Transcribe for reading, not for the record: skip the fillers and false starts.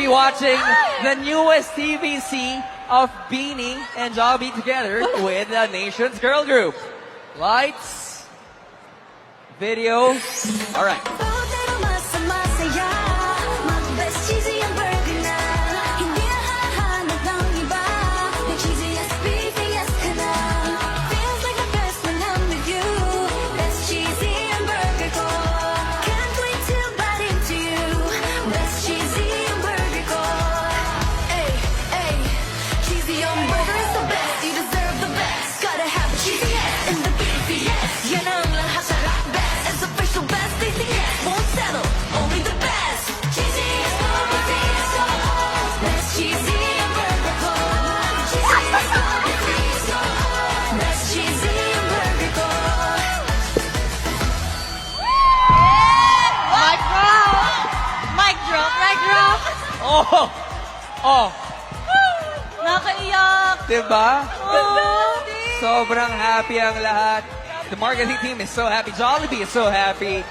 be watching the newest TVC of Beanie and Jollibee together with the nation's girl group. Lights, video. All right. Oh! Oh! Nakaiyak! Diba? Oh, Sobrang happy ang lahat. The marketing team is so happy. Jollibee is so happy.